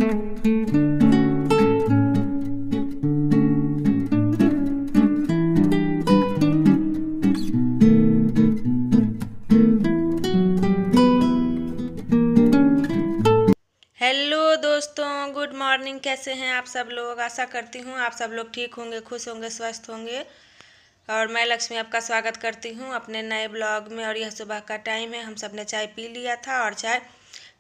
Hello दोस्तों, good morning. कैसे हैं आप सब लोग? आशा करती हूँ आप सब लोग ठीक होंगे, खुश होंगे, स्वस्थ होंगे। और मैं लक्ष्मी आपका स्वागत करती हूँ अपने नए ब्लॉग में। और यह सुबह का टाइम है, हम सब ने चाय पी लिया था और चाय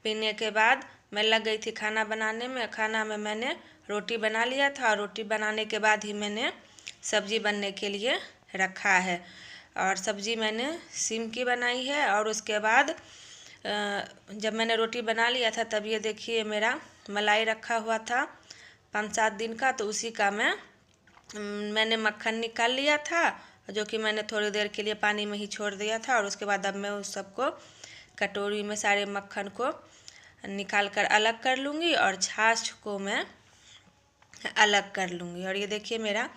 पीने के बाद मैं लग गई थी खाना बनाने में। खाना में मैंने रोटी बना लिया था और रोटी बनाने के बाद ही मैंने सब्जी बनने के लिए रखा है। और सब्जी मैंने सीम की बनाई है। और उसके बाद जब मैंने रोटी बना लिया था तब ये देखिए मेरा मलाई रखा हुआ था 5-7 दिन का, तो उसी का मैंने मक्खन निकाल लिया था, जो कि मैंने थोड़ी देर के लिए पानी में ही छोड़ दिया था। और उसके बाद अब मैं उस सबको कटोरी में सारे मक्खन को निकाल कर अलग कर लूँगी और छाछ को मैं अलग कर लूँगी। और ये देखिए मेरा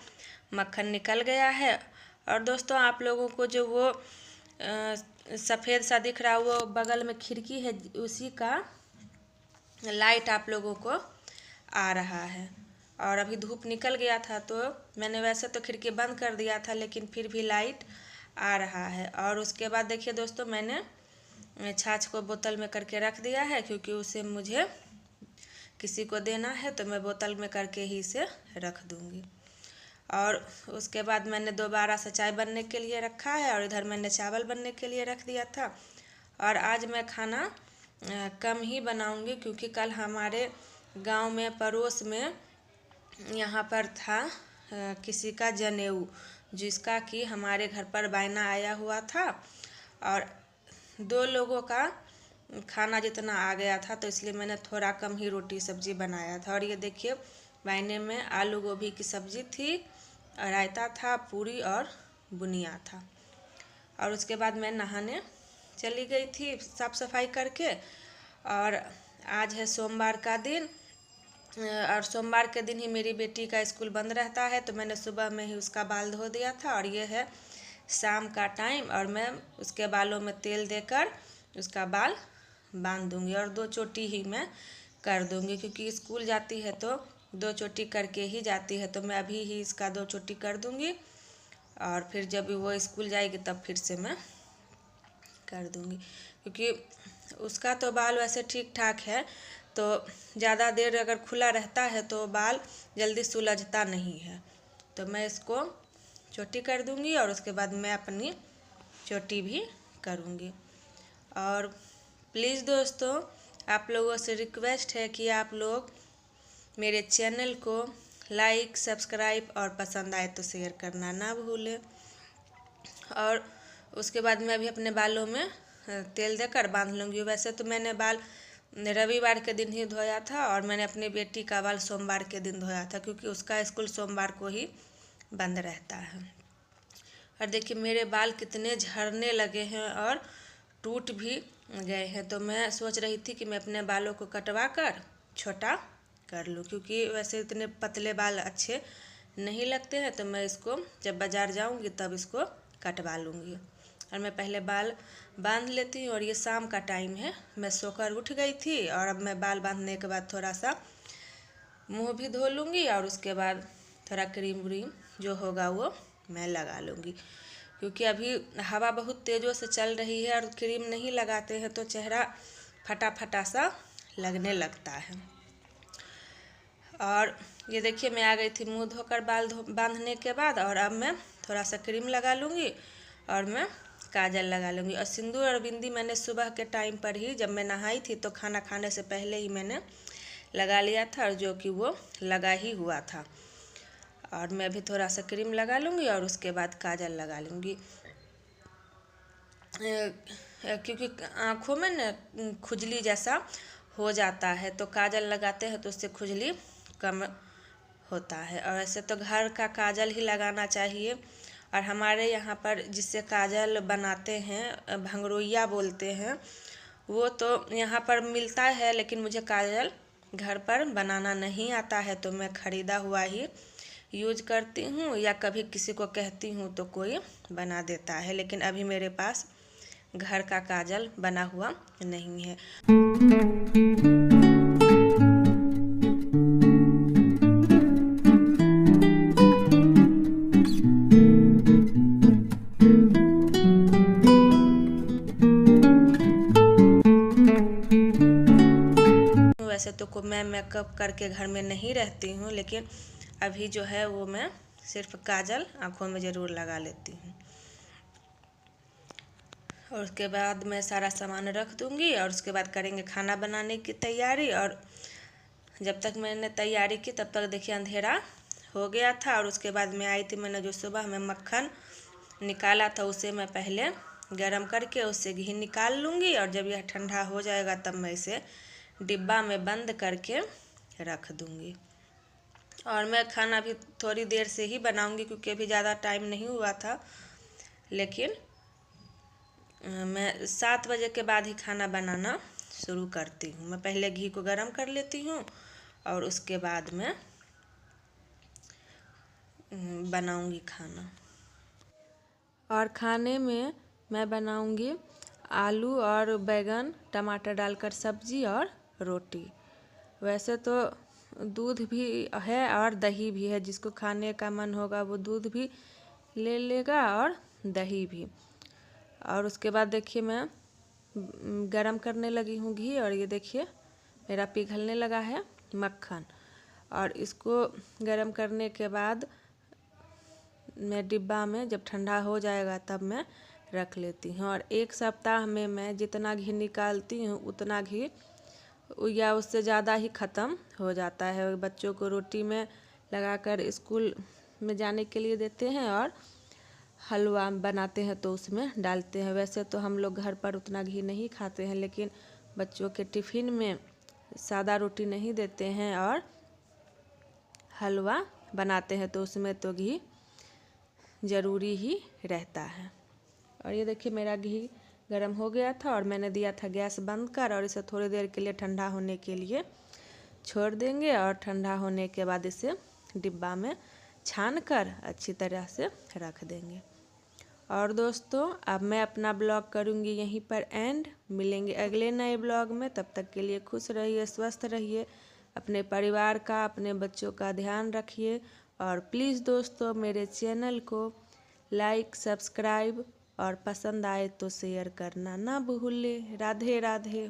मक्खन निकल गया है। और दोस्तों, आप लोगों को जो वो सफ़ेद सा दिख रहा है वो बगल में खिड़की है, उसी का लाइट आप लोगों को आ रहा है। और अभी धूप निकल गया था तो मैंने वैसे तो खिड़की बंद कर दिया था, लेकिन फिर भी लाइट आ रहा है। और उसके बाद देखिए दोस्तों, मैंने छाछ को बोतल में करके रख दिया है, क्योंकि उसे मुझे किसी को देना है तो मैं बोतल में करके ही इसे रख दूँगी। और उसके बाद मैंने दोबारा से चाय बनने के लिए रखा है और इधर मैंने चावल बनने के लिए रख दिया था। और आज मैं खाना कम ही बनाऊंगी, क्योंकि कल हमारे गांव में पड़ोस में यहाँ पर था किसी का जनेऊ, जिसका कि हमारे घर पर बायना आया हुआ था। और 2 लोगों का खाना जितना आ गया था, तो इसलिए मैंने थोड़ा कम ही रोटी सब्जी बनाया था। और ये देखिए बायने में आलू गोभी की सब्जी थी, रायता था, पूरी और बुनिया था। और उसके बाद मैं नहाने चली गई थी साफ़ सफाई करके। और आज है सोमवार का दिन, और सोमवार के दिन ही मेरी बेटी का स्कूल बंद रहता है, तो मैंने सुबह में ही उसका बाल धो दिया था। और ये है शाम का टाइम, और मैं उसके बालों में तेल देकर उसका बाल बांध दूंगी। और 2 चोटी ही मैं कर दूंगी, क्योंकि स्कूल जाती है तो 2 चोटी करके ही जाती है। तो मैं अभी ही इसका 2 चोटी कर दूंगी, और फिर जब वो स्कूल जाएगी तब फिर से मैं कर दूंगी। क्योंकि उसका तो बाल वैसे ठीक ठाक है, तो ज़्यादा देर अगर खुला रहता है तो बाल जल्दी सुलझता नहीं है। तो मैं इसको चोटी कर दूंगी और उसके बाद मैं अपनी चोटी भी करूंगी। और प्लीज़ दोस्तों, आप लोगों से रिक्वेस्ट है कि आप लोग मेरे चैनल को लाइक, सब्सक्राइब और पसंद आए तो शेयर करना ना भूलें। और उसके बाद मैं भी अपने बालों में तेल देकर बांध लूँगी। वैसे तो मैंने बाल रविवार के दिन ही धोया था, और मैंने अपनी बेटी का बाल सोमवार के दिन धोया था, क्योंकि उसका स्कूल सोमवार को ही बंद रहता है। और देखिए मेरे बाल कितने झड़ने लगे हैं और टूट भी गए हैं। तो मैं सोच रही थी कि मैं अपने बालों को कटवा कर छोटा कर लूँ, क्योंकि वैसे इतने पतले बाल अच्छे नहीं लगते हैं। तो मैं इसको जब बाज़ार जाऊंगी तब इसको कटवा लूँगी। और मैं पहले बाल बांध लेती हूँ। और ये शाम का टाइम है, मैं सोकर उठ गई थी, और अब मैं बाल बांधने के बाद थोड़ा सा मुँह भी धो लूँगी, और उसके बाद थोड़ा क्रीम व्रीम जो होगा वो मैं लगा लूँगी। क्योंकि अभी हवा बहुत तेज़ों से चल रही है, और क्रीम नहीं लगाते हैं तो चेहरा फटा फटा सा लगने लगता है। और ये देखिए मैं आ गई थी मुंह धोकर बाल बांधने के बाद। और अब मैं थोड़ा सा क्रीम लगा लूँगी और मैं काजल लगा लूँगी। और सिंदूर और बिंदी मैंने सुबह के टाइम पर ही, जब मैं नहाई थी तो खाना खाने से पहले ही मैंने लगा लिया था, और जो कि वो लगा ही हुआ था। और मैं भी थोड़ा सा क्रीम लगा लूँगी और उसके बाद काजल लगा लूँगी, क्योंकि आँखों में न खुजली जैसा हो जाता है, तो काजल लगाते हैं तो उससे खुजली कम होता है। और ऐसे तो घर का काजल ही लगाना चाहिए। और हमारे यहाँ पर जिससे काजल बनाते हैं, भंगरोइया बोलते हैं, वो तो यहाँ पर मिलता है, लेकिन मुझे काजल घर पर बनाना नहीं आता है, तो मैं ख़रीदा हुआ ही यूज करती हूँ, या कभी किसी को कहती हूँ तो कोई बना देता है। लेकिन अभी मेरे पास घर का काजल बना हुआ नहीं है। वैसे तो मैं मेकअप करके घर में नहीं रहती हूँ, लेकिन अभी जो है वो मैं सिर्फ काजल आँखों में ज़रूर लगा लेती हूँ। और उसके बाद मैं सारा सामान रख दूँगी और उसके बाद करेंगे खाना बनाने की तैयारी। और जब तक मैंने तैयारी की तब तक देखिए अंधेरा हो गया था। और उसके बाद मैं आई थी, मैंने जो सुबह में मक्खन निकाला था उसे मैं पहले गरम करके उससे घी निकाल लूँगी। और जब यह ठंडा हो जाएगा तब मैं इसे डिब्बा में बंद करके रख दूँगी। और मैं खाना भी थोड़ी देर से ही बनाऊँगी क्योंकि अभी ज़्यादा टाइम नहीं हुआ था, लेकिन मैं 7 बजे के बाद ही खाना बनाना शुरू करती हूँ। मैं पहले घी को गरम कर लेती हूँ और उसके बाद मैं बनाऊँगी खाना। और खाने में मैं बनाऊँगी आलू और बैगन टमाटर डालकर सब्जी और रोटी। वैसे तो दूध भी है और दही भी है, जिसको खाने का मन होगा वो दूध भी ले लेगा और दही भी। और उसके बाद देखिए मैं गरम करने लगी हूँ घी, और ये देखिए मेरा पिघलने लगा है मक्खन। और इसको गरम करने के बाद मैं डिब्बा में जब ठंडा हो जाएगा तब मैं रख लेती हूँ। और 1 सप्ताह में मैं जितना घी निकालती हूँ उतना घी या उससे ज़्यादा ही ख़त्म हो जाता है। बच्चों को रोटी में लगाकर स्कूल में जाने के लिए देते हैं और हलवा बनाते हैं तो उसमें डालते हैं। वैसे तो हम लोग घर पर उतना घी नहीं खाते हैं, लेकिन बच्चों के टिफ़िन में सादा रोटी नहीं देते हैं और हलवा बनाते हैं तो उसमें तो घी ज़रूरी ही रहता है। और ये देखिए मेरा घी गरम हो गया था और मैंने दिया था गैस बंद कर, और इसे थोड़ी देर के लिए ठंडा होने के लिए छोड़ देंगे। और ठंडा होने के बाद इसे डिब्बा में छान कर अच्छी तरह से रख देंगे। और दोस्तों अब मैं अपना ब्लॉग करूँगी यहीं पर एंड। मिलेंगे अगले नए ब्लॉग में, तब तक के लिए खुश रहिए, स्वस्थ रहिए, अपने परिवार का, अपने बच्चों का ध्यान रखिए। और प्लीज़ दोस्तों मेरे चैनल को लाइक, सब्सक्राइब और पसंद आए तो शेयर करना ना भूलें। राधे राधे।